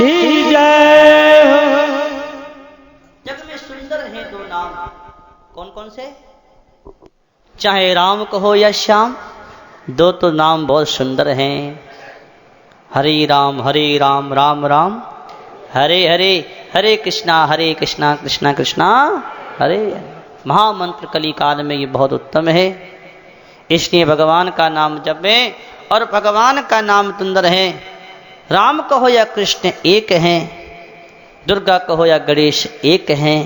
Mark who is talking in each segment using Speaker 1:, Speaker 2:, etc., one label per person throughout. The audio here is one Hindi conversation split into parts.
Speaker 1: की जय हो।
Speaker 2: जग में सुंदर हैं दो नाम, कौन कौन से? चाहे राम कहो या श्याम, दो तो नाम बहुत सुंदर हैं। हरे राम राम राम हरे हरे, हरे कृष्णा कृष्णा कृष्णा हरे हरे। महामंत्र कली काल में ये बहुत उत्तम है, इसलिए भगवान का नाम जपें और भगवान का नाम सुंदर है। राम कहो या कृष्ण एक हैं, दुर्गा कहो या गणेश एक हैं।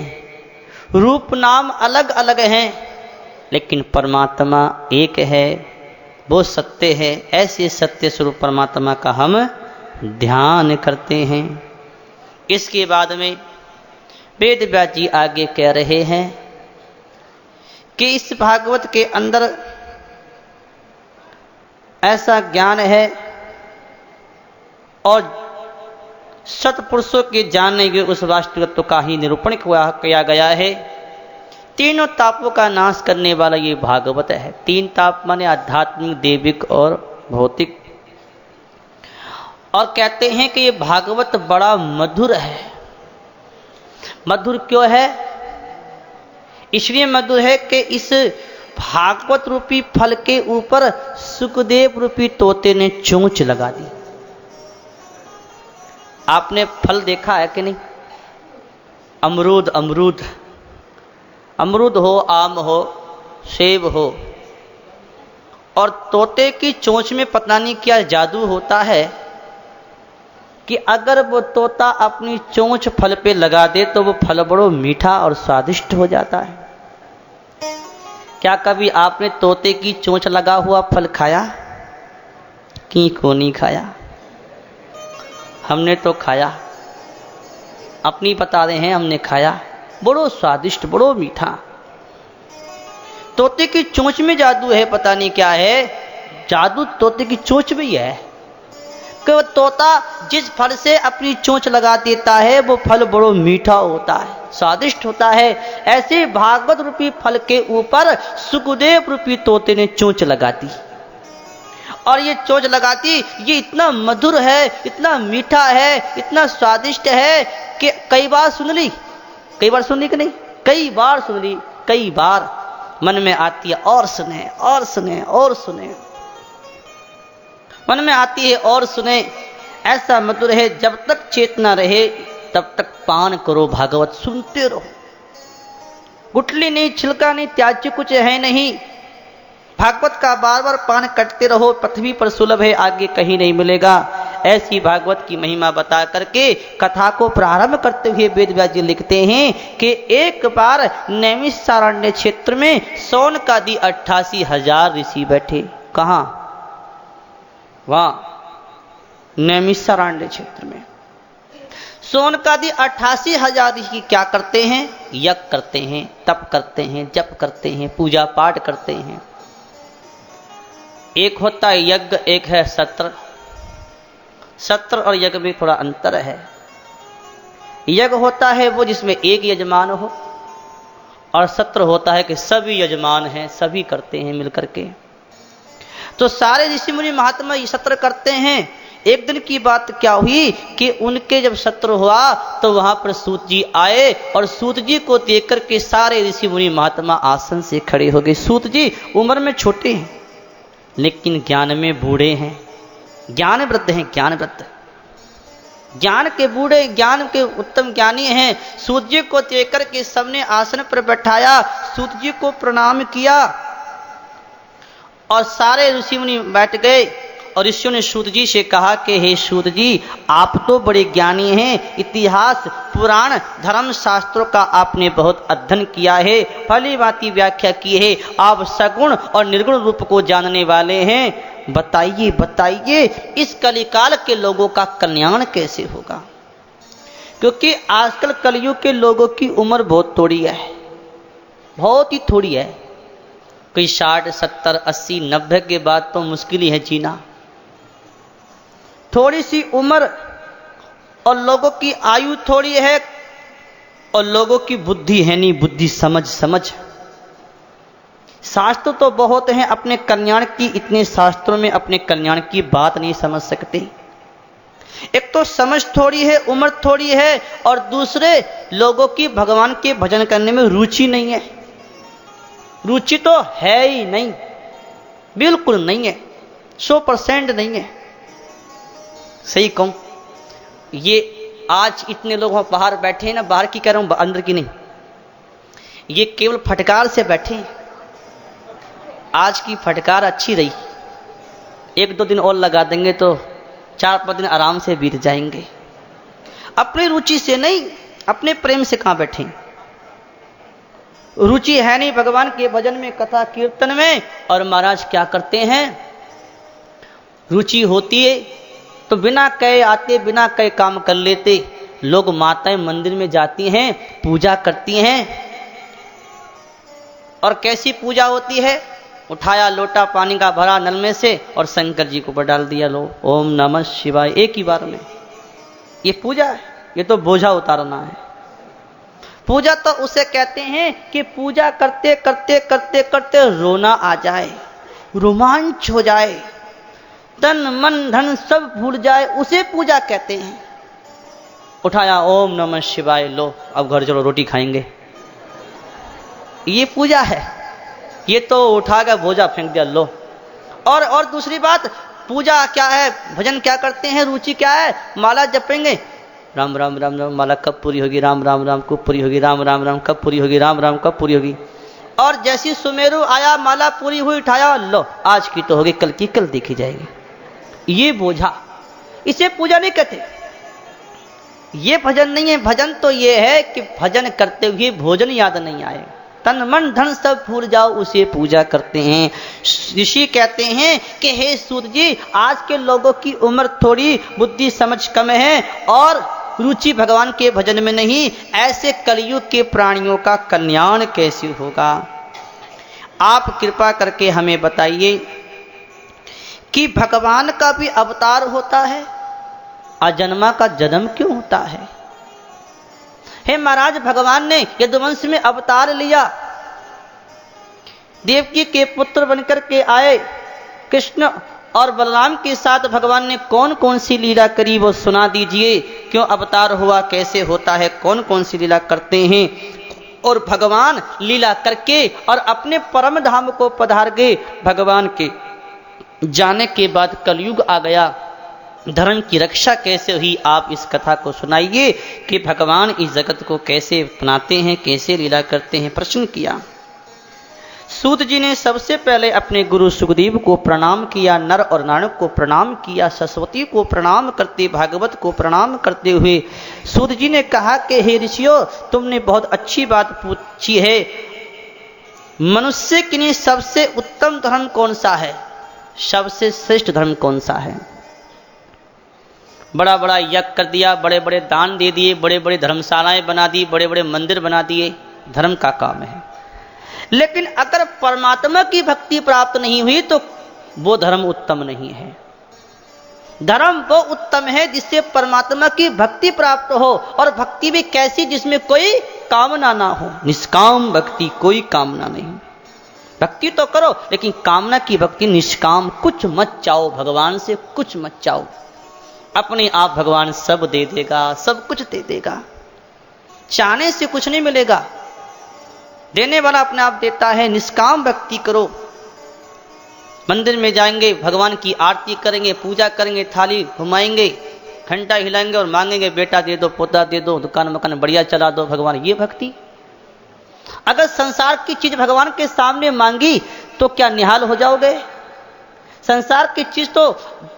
Speaker 2: रूप नाम अलग अलग हैं, लेकिन परमात्मा एक है, वो सत्य है। ऐसे सत्य स्वरूप परमात्मा का हम ध्यान करते हैं। इसके बाद में वेद व्यास जी आगे कह रहे हैं कि इस भागवत के अंदर ऐसा ज्ञान है और सत्पुरुषों के जानने के उस वास्तविकत्व का ही निरूपण किया गया है। तीनों तापों का नाश करने वाला ये भागवत है। तीन ताप माने आध्यात्मिक, दैविक और भौतिक। और कहते हैं कि ये भागवत बड़ा मधुर है। मधुर क्यों है? इसलिए मधुर है कि इस भागवत रूपी फल के ऊपर सुखदेव रूपी तोते ने चोंच लगा दी। आपने फल देखा है कि नहीं? अमरूद अमरूद अमरूद हो, आम हो, सेब हो, और तोते की चोंच में पता नहीं क्या जादू होता है कि अगर वो तोता अपनी चोंच फल पे लगा दे तो वो फल बड़ो मीठा और स्वादिष्ट हो जाता है। क्या कभी आपने तोते की चोंच लगा हुआ फल खाया? क्यों नहीं खाया? हमने तो खाया, अपनी बता रहे हैं, हमने खाया, बड़ो स्वादिष्ट, बड़ो मीठा। तोते की चोंच में जादू है, पता नहीं क्या है, जादू तोते की चोंच में ही है कि वो तोता जिस फल से अपनी चोंच लगा देता है वो फल बड़ो मीठा होता है, स्वादिष्ट होता है। ऐसे भागवत रूपी फल के ऊपर सुखदेव रूपी तोते ने चोंच लगा दी, और ये चोंच लगाती, ये इतना मधुर है, इतना मीठा है, इतना स्वादिष्ट है कि कई बार सुन ली कि नहीं? कई बार सुन ली, कई बार मन में आती है और सुने और सुने और सुने, मन में आती है और सुने। ऐसा मधुर है, जब तक चेतना रहे तब तक पान करो, भागवत सुनते रहो। गुठली नहीं, छिलका नहीं, त्याज्य कुछ है नहीं। भागवत का बार बार पान करते रहो, पृथ्वी पर सुलभ है, आगे कहीं नहीं मिलेगा। ऐसी भागवत की महिमा बता करके कथा को प्रारंभ करते हुए वेद व्यास जी लिखते हैं कि एक बार नैमिषारण्य क्षेत्र में सौनकादि 88,000 ऋषि बैठे। कहाँ? वहां नैमिषारण्य क्षेत्र में सौनकादि 88,000 ऋषि क्या करते हैं? यज्ञ करते हैं, तप करते हैं, जप करते हैं, पूजा पाठ करते हैं। एक होता है यज्ञ, एक है सत्र। सत्र और यज्ञ में थोड़ा अंतर है। यज्ञ होता है वो जिसमें एक यजमान हो, और सत्र होता है कि सभी यजमान हैं, सभी करते हैं मिलकर के। तो सारे ऋषि मुनि महात्मा ये सत्र करते हैं। एक दिन की बात क्या हुई कि उनके जब सत्र हुआ तो वहां पर सूत जी आए, और सूत जी को देख करके सारे ऋषि मुनि महात्मा आसन से खड़े हो गए। सूत जी उम्र में छोटे हैं लेकिन ज्ञान में बूढ़े हैं, ज्ञान वृद्ध हैं, ज्ञान वृद्ध, ज्ञान के बूढ़े, ज्ञान के उत्तम ज्ञानी हैं। सूत जी को देख करके सबने आसन पर बैठाया, सूत जी को प्रणाम किया, और सारे ऋषि मुनि बैठ गए। और ऋषियों ने सूत जी से कहा कि हे सूत जी, आप तो बड़े ज्ञानी हैं, इतिहास, पुराण, धर्म शास्त्रों का आपने बहुत अध्ययन किया है, भली भांति व्याख्या की है, आप सगुण और निर्गुण रूप को जानने वाले हैं। बताइए बताइए इस कलिकाल के लोगों का कल्याण कैसे होगा? क्योंकि आजकल कलयुग के लोगों की उम्र बहुत थोड़ी है, बहुत ही थोड़ी है। कोई 60, 70, 80, 90 के बाद तो मुश्किल ही है जीना। थोड़ी सी उम्र और लोगों की आयु थोड़ी है, और लोगों की बुद्धि है नहीं, बुद्धि समझ। शास्त्र तो बहुत हैं अपने कल्याण की, इतने शास्त्रों में अपने कल्याण की बात नहीं समझ सकते। एक तो समझ थोड़ी है, उम्र थोड़ी है, और दूसरे लोगों की भगवान के भजन करने में रुचि नहीं है। रुचि तो है ही नहीं, बिल्कुल नहीं है, 100% नहीं है। सही कहूं, ये आज इतने लोग बाहर बैठे हैं ना, बाहर की कह रहा हूं, अंदर की नहीं, ये केवल फटकार से बैठे हैं। आज की फटकार अच्छी रही, 1-2 दिन और लगा देंगे तो 4-5 दिन आराम से बीत जाएंगे। अपनी रुचि से नहीं, अपने प्रेम से कहां बैठे। रुचि है नहीं भगवान के भजन में, कथा कीर्तन में, और महाराज क्या करते हैं, रुचि होती है तो बिना कहे आते, बिना कहे काम कर लेते। लोग माताएं मंदिर में जाती हैं, पूजा करती हैं, और कैसी पूजा होती है, उठाया लोटा पानी का भरा नल में से और शंकर जी को ऊपर डाल दिया, लो ओम नमः शिवाय, एक ही बार में। ये पूजा है? ये तो बोझा उतारना है। पूजा तो उसे कहते हैं कि पूजा करते करते करते करते रोना आ जाए, रोमांच हो जाए, तन मन धन सब भूल जाए, उसे पूजा कहते हैं। उठाया ओम नमः शिवाय, लो अब घर चलो रोटी खाएंगे, ये पूजा है? ये तो उठा कर बोझा फेंक दिया, लो। और दूसरी बात, पूजा क्या है, भजन क्या करते हैं, रुचि क्या है, माला जपेंगे, राम राम राम राम, माला कब पूरी होगी, राम राम राम कब पूरी होगी, राम राम राम कब पूरी होगी, राम राम कब पूरी होगी। और जैसी सुमेरु आया, माला पूरी हुई, उठाया, लो आज की तो होगी, कल की कल देखी जाएगी। ये बोझा, इसे पूजा नहीं कहते, ये भजन नहीं है। भजन तो ये है कि भजन करते हुए भोजन याद नहीं आएगा, तन मन धन सब भूल जाओ, उसे पूजा करते हैं। ऋषि कहते हैं कि हे सूत जी, आज के लोगों की उम्र थोड़ी, बुद्धि समझ कम है, और रुचि भगवान के भजन में नहीं, ऐसे कलयुग के प्राणियों का कल्याण कैसे होगा? आप कृपा करके हमें बताइए कि भगवान का भी अवतार होता है, अजन्मा का जन्म क्यों होता है? हे महाराज, भगवान ने यदुवंश में अवतार लिया, देवकी के पुत्र बनकर के आए। कृष्ण और बलराम के साथ भगवान ने कौन कौन सी लीला करी, वो सुना दीजिए। क्यों अवतार हुआ, कैसे होता है, कौन कौन सी लीला करते हैं? और भगवान लीला करके और अपने परम धाम को पधार गए। भगवान के जाने के बाद कलयुग आ गया, धर्म की रक्षा कैसे हुई, आप इस कथा को सुनाइए कि भगवान इस जगत को कैसे अपनाते हैं, कैसे लीला करते हैं। प्रश्न किया। सूत जी ने सबसे पहले अपने गुरु सुखदेव को प्रणाम किया, नर और नारायण को प्रणाम किया, सरस्वती को प्रणाम करते, भागवत को प्रणाम करते हुए सूत जी ने कहा कि हे ऋषियों, तुमने बहुत अच्छी बात पूछी है। मनुष्य के लिए सबसे उत्तम धर्म कौन सा है, सबसे श्रेष्ठ धर्म कौन सा है? बड़ा बड़ा यज्ञ कर दिया, बड़े बड़े दान दे दिए, बड़े बड़े धर्मशालाएं बना दी, बड़े बड़े मंदिर बना दिए, धर्म का काम है। लेकिन अगर परमात्मा की भक्ति प्राप्त नहीं हुई तो वो धर्म उत्तम नहीं है। धर्म वो उत्तम है जिससे परमात्मा की भक्ति प्राप्त हो, और भक्ति भी कैसी, जिसमें कोई कामना ना हो, निष्काम भक्ति, कोई कामना नहीं। भक्ति तो करो लेकिन कामना की भक्ति, निष्काम, कुछ मत चाहो भगवान से, कुछ मत चाहो, अपने आप भगवान सब दे देगा, सब कुछ दे देगा। चाहने से कुछ नहीं मिलेगा, देने वाला अपने आप देता है। निष्काम भक्ति करो। मंदिर में जाएंगे, भगवान की आरती करेंगे, पूजा करेंगे, थाली घुमाएंगे, घंटा हिलाएंगे और मांगेंगे बेटा दे दो, पोता दे दो, दुकान मकान बढ़िया चला दो भगवान, ये भक्ति। अगर संसार की चीज भगवान के सामने मांगी तो क्या निहाल हो जाओगे? संसार की चीज तो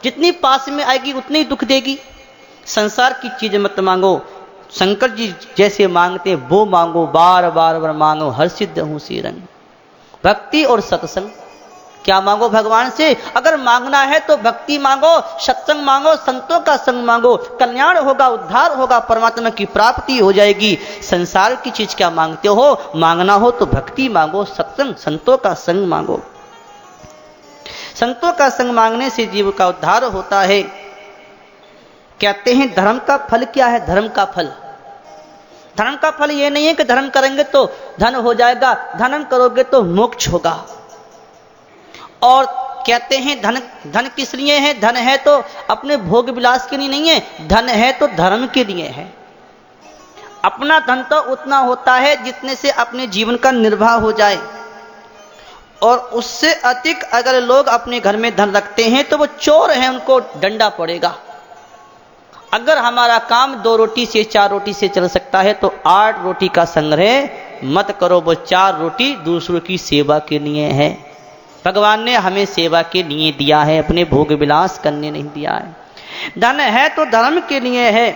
Speaker 2: जितनी पास में आएगी उतनी दुख देगी। संसार की चीज मत मांगो, शंकर जी जैसे मांगते हैं वो मांगो, बार बार बार मांगो, हर सिद्ध हूं सीरन। भक्ति और सत्संग, क्या मांगो भगवान से? अगर मांगना है तो भक्ति मांगो, सत्संग मांगो, संतों का संग मांगो, कल्याण होगा, उद्धार होगा, परमात्मा की प्राप्ति हो जाएगी। संसार की चीज क्या मांगते हो? मांगना हो तो भक्ति मांगो, सत्संग, संतों का संग मांगो। संतों का संग मांगने से जीव का उद्धार होता है। कहते हैं धर्म का फल क्या है? धर्म का फल, धर्म का फल यह नहीं है कि धर्म करेंगे तो धन हो जाएगा, धर्म करोगे तो मोक्ष होगा। और कहते हैं धन धन किस लिए है? धन है तो अपने भोग विलास के लिए नहीं है, धन है तो धर्म के लिए है। अपना धन तो उतना होता है जितने से अपने जीवन का निर्वाह हो जाए, और उससे अधिक अगर लोग अपने घर में धन रखते हैं तो वो चोर हैं, उनको डंडा पड़ेगा। अगर हमारा काम 2 रोटी से 4 रोटी से चल सकता है तो 8 रोटी का संग्रह मत करो, वो 4 रोटी दूसरों की सेवा के लिए है। भगवान ने हमें सेवा के लिए दिया है, अपने भोग विलास करने नहीं दिया है। धन है तो धर्म के लिए है,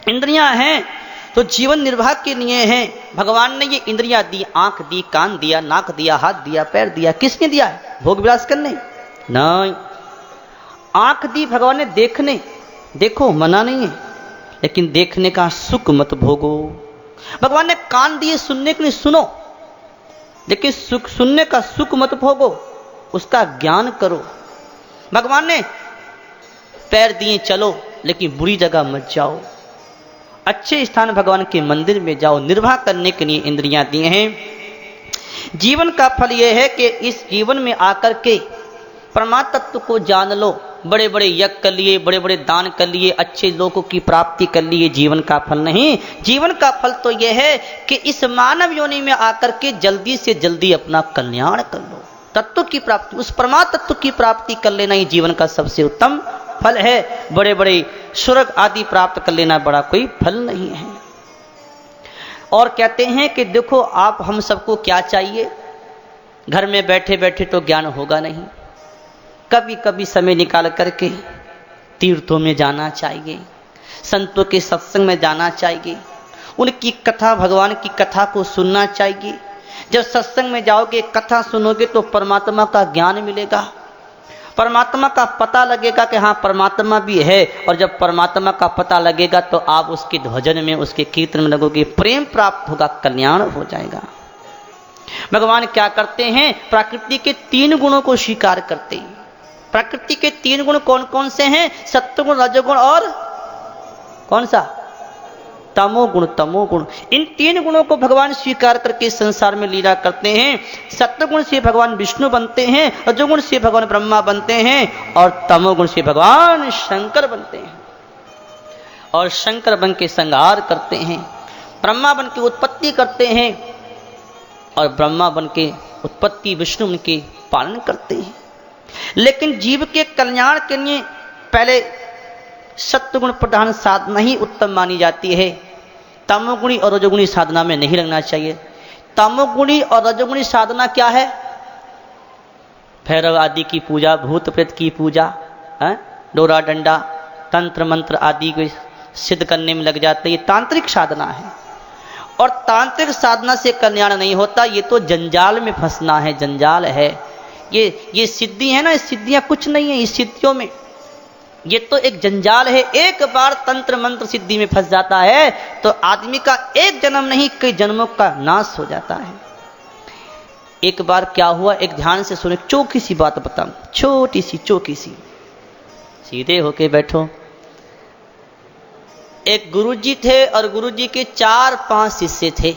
Speaker 2: इंद्रियां हैं तो जीवन निर्वाह के लिए है। भगवान ने ये इंद्रियां दी, आंख दी, कान दिया, नाक दिया, हाथ दिया, पैर दिया, किसने दिया है? भोग विलास करने? नहीं। आंख दी भगवान ने देखने, देखो मना नहीं है, लेकिन देखने का सुख मत भोगो। भगवान ने कान दिए सुनने के लिए, सुनो, लेकिन सुख सुनने का सुख मत भोगो, उसका ज्ञान करो। भगवान ने पैर दिए, चलो, लेकिन बुरी जगह मत जाओ, अच्छे स्थान भगवान के मंदिर में जाओ। निर्वाह करने के लिए इंद्रियां दी हैं। जीवन का फल यह है कि इस जीवन में आकर के परमात्म तत्व को जान लो। बड़े बड़े यज्ञ कर लिए, बड़े बड़े दान कर लिए, अच्छे लोगों की प्राप्ति कर लिए, जीवन का फल नहीं। जीवन का फल तो यह है कि इस मानव योनि में आकर के जल्दी से जल्दी अपना कल्याण कर लो। तत्व की प्राप्ति, उस परमात्म तत्व की प्राप्ति कर लेना ही जीवन का सबसे उत्तम फल है। बड़े बड़े स्वर्ग आदि प्राप्त कर लेना बड़ा कोई फल नहीं है। और कहते हैं कि देखो आप हम सबको क्या चाहिए, घर में बैठे बैठे तो ज्ञान होगा नहीं, कभी कभी समय निकाल करके तीर्थों में जाना चाहिए, संतों के सत्संग में जाना चाहिए, उनकी कथा, भगवान की कथा को सुनना चाहिए। जब सत्संग में जाओगे, कथा सुनोगे तो परमात्मा का ज्ञान मिलेगा, परमात्मा का पता लगेगा कि हाँ परमात्मा भी है। और जब परमात्मा का पता लगेगा तो आप उसके भजन में, उसके कीर्तन में लगोगे, प्रेम प्राप्त होगा, कल्याण हो जाएगा। भगवान क्या करते हैं? प्रकृति के 3 गुणों को स्वीकार करते हैं। प्रकृति के 3 गुण कौन कौन से हैं? सत्वगुण, रजोगुण और कौन सा? तमोगुण। तमोगुण, इन 3 गुणों को भगवान स्वीकार करके संसार में लीला करते हैं। सत्वगुण से भगवान विष्णु बनते हैं, रजोगुण से भगवान ब्रह्मा बनते हैं, और तमोगुण से भगवान शंकर बनते हैं। और शंकर बन के संहार करते हैं, ब्रह्मा बन के उत्पत्ति करते हैं, और ब्रह्मा बन के उत्पत्ति, विष्णु बन के पालन करते हैं। लेकिन जीव के कल्याण के लिए पहले सत्वगुण प्रधान साधना ही उत्तम मानी जाती है। तमोगुणी और रजोगुणी साधना में नहीं लगना चाहिए। तमोगुणी और रजोगुणी साधना क्या है? भैरव आदि की पूजा, भूत प्रेत की पूजा, डोरा डंडा, तंत्र मंत्र आदि को सिद्ध करने में लग जाते, ये तांत्रिक साधना है। और तांत्रिक साधना से कल्याण नहीं होता, ये तो जंजाल में फंसना है, जंजाल है। ये सिद्धि है ना, ये सिद्धियां कुछ नहीं है इस सिद्धियों में, ये तो एक जंजाल है। एक बार तंत्र मंत्र सिद्धि में फंस जाता है तो आदमी का एक जन्म नहीं कई जन्मों का नाश हो जाता है। एक बार क्या हुआ, एक ध्यान से सुने, चौकी सी बात बताऊं, छोटी सी चौकी सी, सीधे होके बैठो। एक गुरुजी थे और गुरुजी के 4-5 शिष्य थे,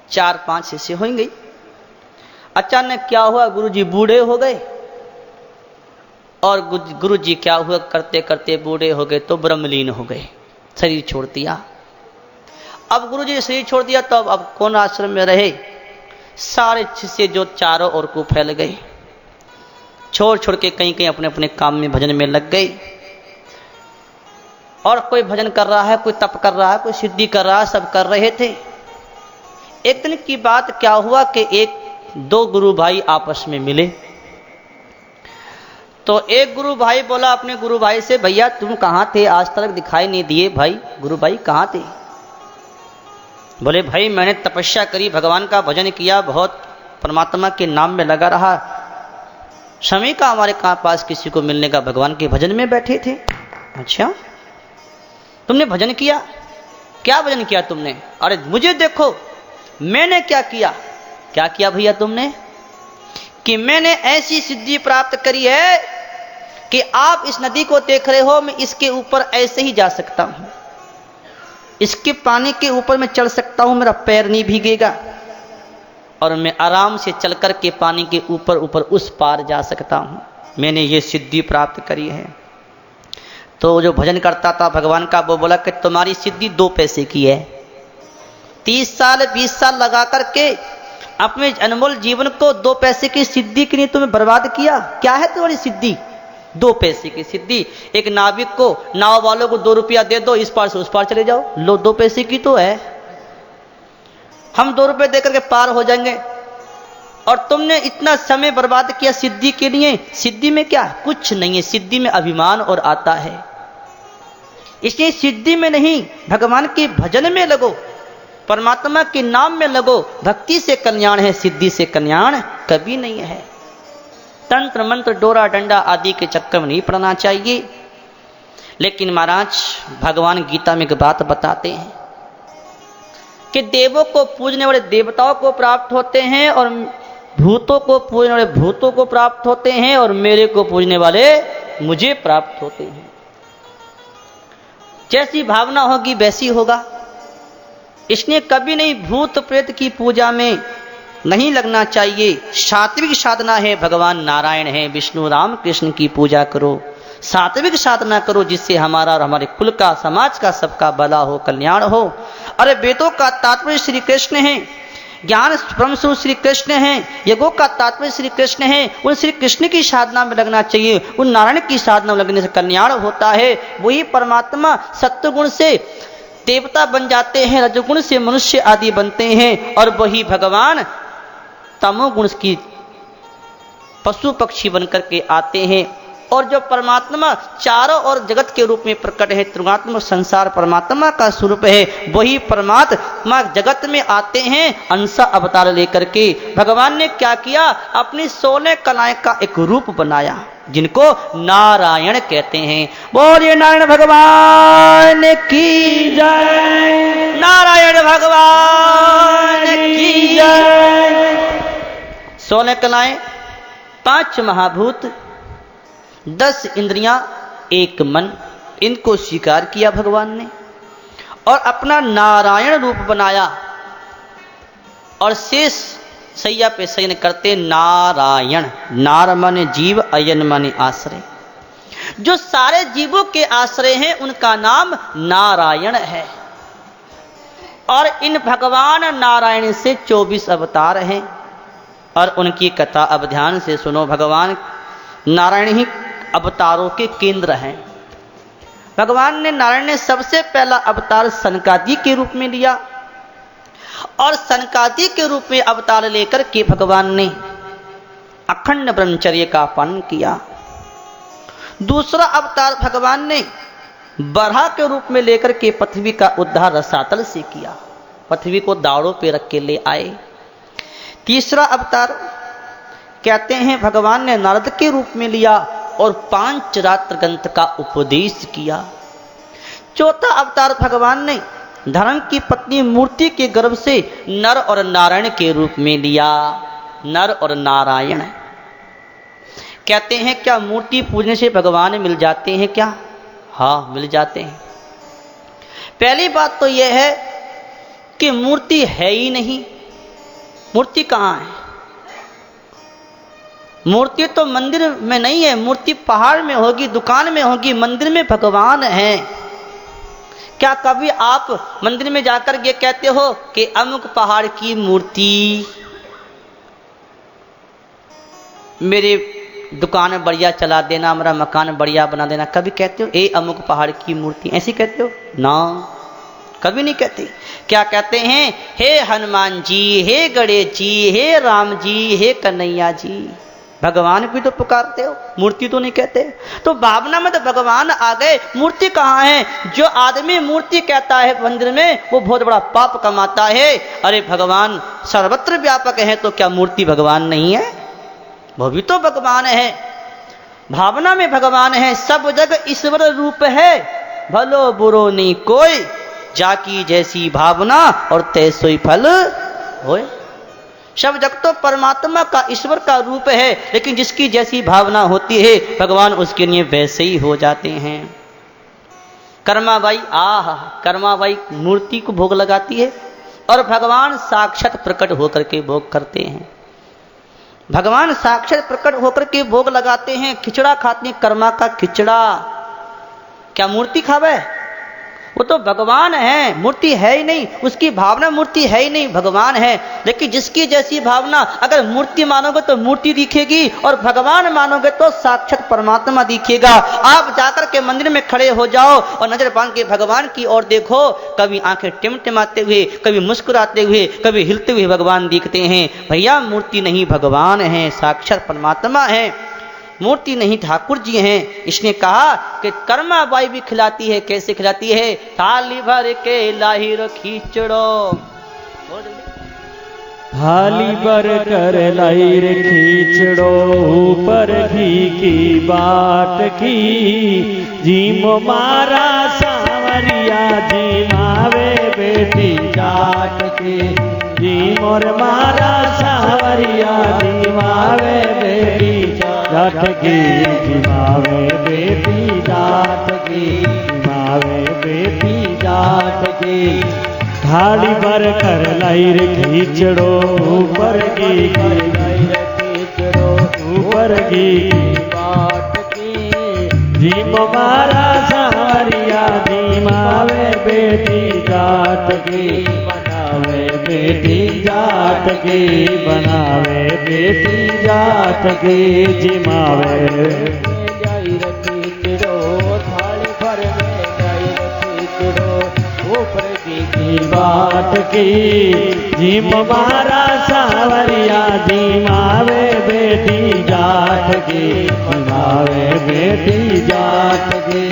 Speaker 2: 4-5 शिष्य होंगे। अचानक क्या हुआ, गुरुजी बूढ़े हो गए, और गुरुजी क्या हुआ, करते करते बूढ़े हो गए तो ब्रह्मलीन हो गए, शरीर छोड़ दिया। अब गुरुजी ने शरीर छोड़ दिया तो अब कौन आश्रम में रहे? सारे शिष्य जो चारों ओर को फैल गए, छोड़ छोड़ के कहीं कहीं अपने अपने काम में, भजन में लग गए। और कोई भजन कर रहा है, कोई तप कर रहा है, कोई सिद्धि कर रहा है, सब कर रहे थे। एक दिन की बात क्या हुआ कि 1-2 गुरु भाई आपस में मिले। तो एक गुरु भाई बोला अपने गुरु भाई से, भैया तुम कहाँ थे, आज तक दिखाई नहीं दिए। भाई, गुरु भाई कहाँ थे? बोले भाई मैंने तपस्या करी, भगवान का भजन किया, बहुत परमात्मा के नाम में लगा रहा, समय का हमारे पास किसी को मिलने का, भगवान के भजन में बैठे थे। अच्छा तुमने भजन किया? क्या भजन किया तुमने? अरे मुझे देखो, मैंने क्या किया? क्या किया भैया तुमने? कि मैंने ऐसी सिद्धि प्राप्त करी है कि आप इस नदी को देख रहे हो, मैं इसके ऊपर ऐसे ही जा सकता हूं, इसके पानी के ऊपर मैं चढ़ सकता हूं, मेरा पैर नहीं भीगेगा, और मैं आराम से चल कर के पानी के ऊपर ऊपर उस पार जा सकता हूँ। मैंने ये सिद्धि प्राप्त करी है। तो जो भजन करता था भगवान का, वो बोला कि तुम्हारी सिद्धि 2 पैसे की है। 30 साल 20 साल लगा करके अपने अनमोल जीवन को 2 पैसे की सिद्धि के लिए तुम्हें बर्बाद किया। क्या है तुम्हारी सिद्धि? 2 पैसे की सिद्धि। एक नाविक को, नाव वालों को 2 रुपया दे दो, इस पार से उस पार चले जाओ, लो 2 पैसे की तो है, हम 2 रुपए देकर के पार हो जाएंगे। और तुमने इतना समय बर्बाद किया सिद्धि के लिए। सिद्धि में क्या? कुछ नहीं है। सिद्धि में अभिमान और आता है। इसलिए सिद्धि में नहीं, भगवान के भजन में लगो, परमात्मा के नाम में लगो। भक्ति से कल्याण है, सिद्धि से कल्याण कभी नहीं है। तंत्र मंत्र डोरा डंडा आदि के चक्कर में नहीं पड़ना चाहिए। लेकिन महाराज भगवान गीता में एक बात बताते हैं कि देवों को पूजने वाले देवताओं को प्राप्त होते हैं, और भूतों को पूजने वाले भूतों को प्राप्त होते हैं, और मेरे को पूजने वाले मुझे प्राप्त होते हैं। जैसी भावना होगी वैसी होगा। इसलिए कभी नहीं भूत प्रेत की पूजा में नहीं लगना चाहिए। सात्विक साधना है, भगवान नारायण है, विष्णु राम कृष्ण की पूजा करो, सात्विक साधना करो, जिससे हमारा और हमारे कुल का, समाज का, सबका भला हो, कल्याण हो। अरे वेदों का तात्पर्य श्री कृष्ण है, ज्ञान ब्रह्म स्वरूप श्री कृष्ण है, यज्ञों का तात्पर्य श्री कृष्ण है। उन श्री कृष्ण की साधना में लगना चाहिए, उन नारायण की साधना में लगने से कल्याण होता है। वही परमात्मा सत्वगुण से देवता बन जाते हैं, रजोगुण से मनुष्य आदि बनते हैं, और वही भगवान तमोगुण की पशु पक्षी बनकर के आते हैं। और जो परमात्मा चारों ओर जगत के रूप में प्रकट है, त्रिगुणात्मक संसार परमात्मा का स्वरूप है, वही परमात्मा जगत में आते हैं अंश अवतार लेकर के। भगवान ने क्या किया? अपनी 16 कलाएं का एक रूप बनाया, जिनको नारायण कहते हैं। बोलिए नारायण भगवान की जय, नारायण भगवान की जय। 16 कलाएं, 5 महाभूत, 10 इंद्रियां, 1 मन, इनको स्वीकार किया भगवान ने और अपना नारायण रूप बनाया। और शेष सैया पे शयन करते नारायण। नार माने जीव, अयन माने आश्रय। जो सारे जीवों के आश्रय हैं उनका नाम नारायण है। और इन भगवान नारायण से 24 अवतार हैं, और उनकी कथा अब ध्यान से सुनो। भगवान नारायण ही अवतारों के केंद्र हैं। भगवान ने, नारायण ने सबसे पहला अवतार सनकादि के रूप में लिया, और सनकादि के रूप में अवतार लेकर के भगवान ने अखंड ब्रह्मचर्य का पालन किया। दूसरा अवतार भगवान ने बराह के रूप में लेकर के पृथ्वी का उद्धार रसातल से किया, पृथ्वी को दावड़ों पे रख के ले आए। तीसरा अवतार कहते हैं भगवान ने नारद के रूप में लिया और 5 रात्र ग्रंथ का उपदेश किया। चौथा अवतार भगवान ने धर्म की पत्नी मूर्ति के गर्भ से नर और नारायण के रूप में लिया। नर और नारायण कहते हैं, क्या मूर्ति पूजने से भगवान मिल जाते हैं क्या? हाँ, मिल जाते हैं। पहली बात तो यह है कि मूर्ति है ही नहीं। मूर्ति कहाँ है? मूर्ति तो मंदिर में नहीं है, मूर्ति पहाड़ में होगी, दुकान में होगी, मंदिर में भगवान है। क्या कभी आप मंदिर में जाकर ये कहते हो कि अमुक पहाड़ की मूर्ति मेरे दुकान बढ़िया चला देना, मेरा मकान बढ़िया बना देना? कभी कहते हो ए अमुक पहाड़ की मूर्ति? ऐसी कहते हो ना? कभी नहीं कहते। क्या कहते हैं? हे हनुमान जी, हे गणेश जी, हे राम जी, हे कन्हैया जी। भगवान भी तो पुकारते हो, मूर्ति तो नहीं कहते। तो भावना में तो भगवान आ गए, मूर्ति कहाँ है? जो आदमी मूर्ति कहता है मंदिर में, वो बहुत बड़ा पाप कमाता है। अरे भगवान सर्वत्र व्यापक है, तो क्या मूर्ति भगवान नहीं है? वो भी तो भगवान है। भावना में भगवान है, सब जगह ईश्वर रूप है। भलो बुरो नहीं कोई, जाकी जैसी भावना और तैसोई फल होए। सब जग तो परमात्मा का, ईश्वर का रूप है, लेकिन जिसकी जैसी भावना होती है भगवान उसके लिए वैसे ही हो जाते हैं। कर्माबाई, कर्माबाई मूर्ति को भोग लगाती है, और भगवान साक्षात प्रकट होकर के भोग करते हैं। भगवान साक्षात प्रकट होकर के भोग लगाते हैं। खिचड़ा खाते हैं, कर्मा का खिचड़ा। क्या मूर्ति खावे? वो तो भगवान है, मूर्ति है ही नहीं। उसकी भावना मूर्ति है ही नहीं, भगवान है। लेकिन जिसकी जैसी भावना, अगर मूर्ति मानोगे तो मूर्ति दिखेगी और भगवान मानोगे तो साक्षात परमात्मा दिखेगा। आप जाकर के मंदिर में खड़े हो जाओ और नजर बांध के भगवान की ओर देखो, कभी आंखें टिमटिमाते हुए, कभी मुस्कुराते हुए, कभी हिलते हुए भगवान दिखते हैं। भैया मूर्ति नहीं, भगवान है, साक्षात परमात्मा है, मूर्ति नहीं, ठाकुर जी हैं। इसने कहा कि कर्मा बाई भी खिलाती है। कैसे खिलाती है? थाली भर के लाही रो खींचड़ो,
Speaker 1: थाली भर कर लाई रे खींचड़ो, ऊपर घी की बाट की, जीमो मारा सांवरिया जी मावे बेटी जाट की, जी मोर मारा सांवरिया जी मावे बेटी जाट की, जी मावे बेटी जाट की, मावे बेटी जाट की। थाली भर कर लाई रे खींचड़ो, ऊपर की खींचड़ो, ऊपर की बाट की, जी मारा सांवरिया जी मावे बेटी जाट की, बनावे बेटी जाट की, बनावे बेटी जाट की, जी मावे जाई रे खींचड़ो, थाली भर में जाई रे खींचड़ो, ऊपर की बाट की, जी मारा सांवरिया जी मावे बेटी जाट की, मावे बेटी जाट की।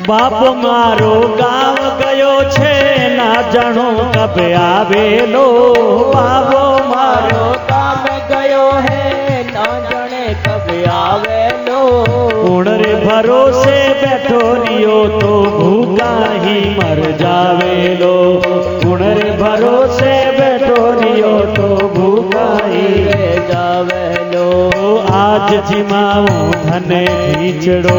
Speaker 1: बाप मारो गाँव गयो छे, ना जानो कब आवेलो, बाबो मारो गाँव गयो है, ना जाने कब आवेलो, उणरे भरोसे बैठो रियो तो भूखा ही मर जावेलो, उणरे भरोसे बैठो रियो तो भूखा ही रह जावेलो। आज जिमाओ धने खींचड़ो,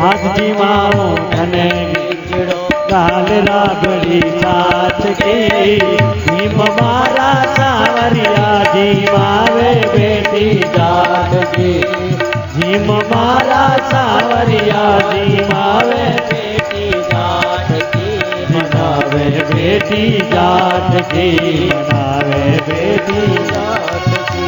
Speaker 1: आज जिमाओ धने खींचड़ो, काल राबड़ी साच की, भीम मारा सांवरिया जी मावे बेटी जाट की, भीम मारा सांवरिया जी मावे बेटी जाट की, बनावे बेटी जाट की, बनावे बेटी जाट की।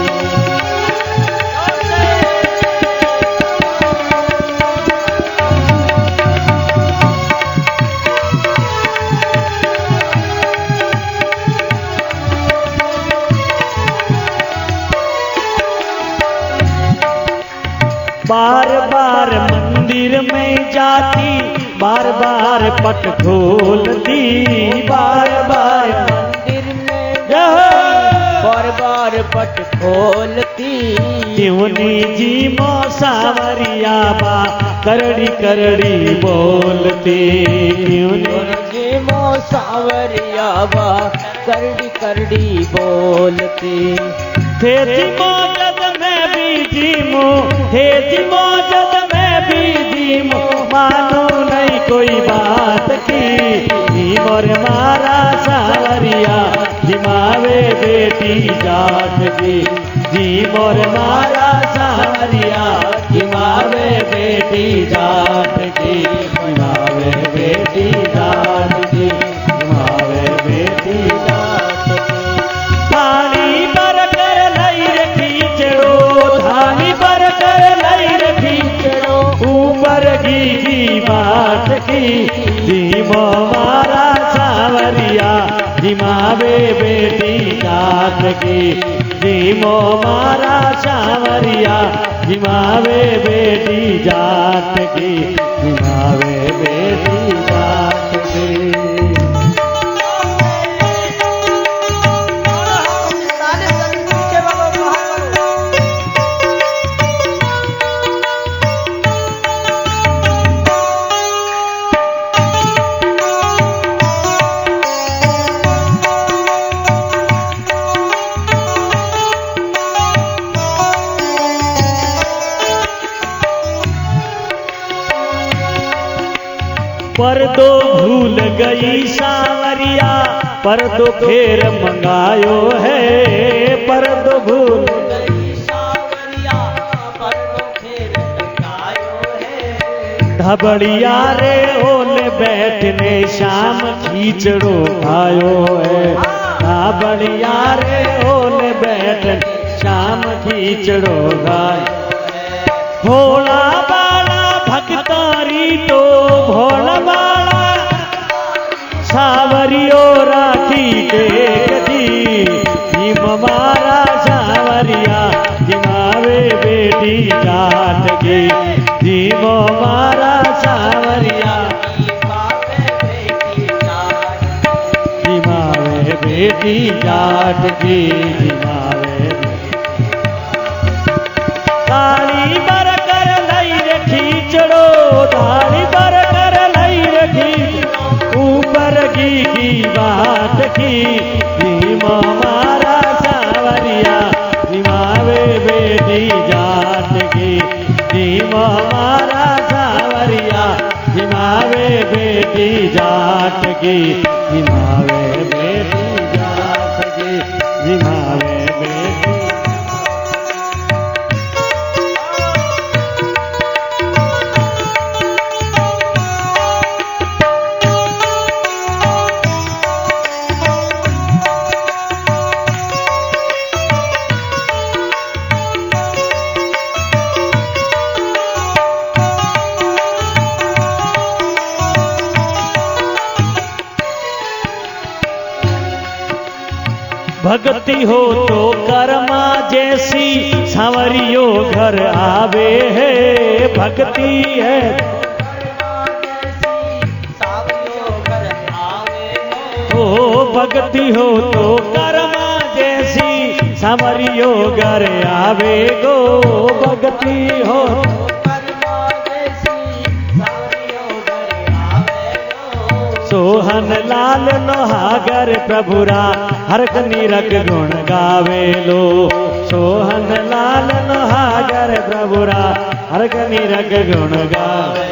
Speaker 1: बार बार मंदिर में जाती, बार बार पट खोलती, बार बार मंदिर में बार बार पट खोलती, क्योंनी जी मो सांवरिया बा करड़ी करड़ी बोलती, क्योंनी जी मो सांवरिया बा करड़ी करड़ी बोलती। थे जिमो जद में भी जीमो, थे जिमो जद में भी जीमो, मानो नहीं कोई बात की, मोर मारा सांवरिया जिमावे बेटी जाट की, जी मोर मारा सांवरिया जिमावे बेटी जाट की, जिमावे बेटी जाट की, जिमावे बेटी जाट की। थाली भर कर लाई रे खींचड़ो, थाली भर कर लाई रे खींचड़ो, ऊपर की बाट की, जी मारा सांवरिया जिमावे बेटी जाट की, जी मारा सांवरिया जिमावे बेटी जाट की, जिमावे बेटी जाट की। पर दो भूल गई सावरिया, पर दो फेर मंगायो है, पर दो भूल
Speaker 2: गई सावरिया, पर दो फेर मंगायो है।
Speaker 1: धबड़िया रे ओले बैठने शाम खींचड़ो आयो है, धबड़िया रे ओले बैठने शाम खींचड़ो गायो। भोला बाला भक्तारी तो भोला बाला सावरियो राखी टेक दी, भीम मारा सावरिया जिमावे बेटी जाट की, भीम मारा सावरिया जिमावे बेटी जाट की, जिमावे ताली बर कर लई रे खींचड़ो, ताली बर कर लई रे खींचड़ो, ऊपर की बात की, भीम मारा सावरिया जिमावे बेटी जाट की, भीम मारा सावरिया जिमावे बेटी जाट की, जिमावे बेटी जाट की, जिमावे बेटी। भक्ति हो तो कर्मा जैसी सांवरियो घर आवे है, भक्ति है ओ भक्ति हो तो कर्मा जैसी सांवरियो घर आवे गो, भक्ति हो सोहन लाल नोहागर प्रभुरा हरक निरक गुण गावे लो, सोहन लाल नोहागर प्रभुरा हरक निरक गुण गावे।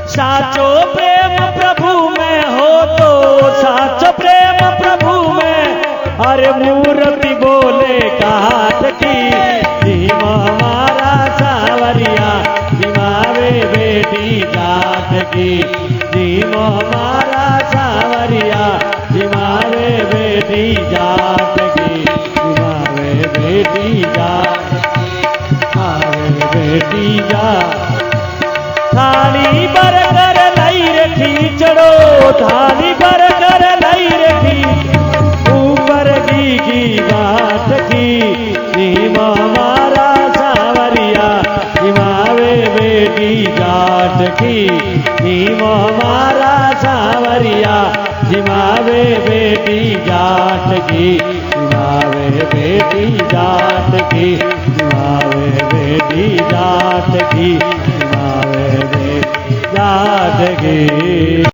Speaker 1: साचो प्रेम प्रभु में हो तो, साचो प्रेम प्रभु में, अरे मूर्ति बोले काट की, भीम मारा सावरिया जिमावे बेटी जाट की, भीम मारा सावरिया जिमावे बेटी जाट की, जिमावे बेटी जाट की, जिमावे बेटी जाट। थाली बर कर लई रे खींचड़ो, थाली बर कर लई रे खींचड़ो, ऊपर की बात की, भीम मारा सावरिया जिमावे बेटी जाट की, भीम मारा सावरिया जिमावे बेटी जाट की, जिमावे बेटी जाट की, जिमावे बेटी जाट की, जिमावे बेटी जाट की।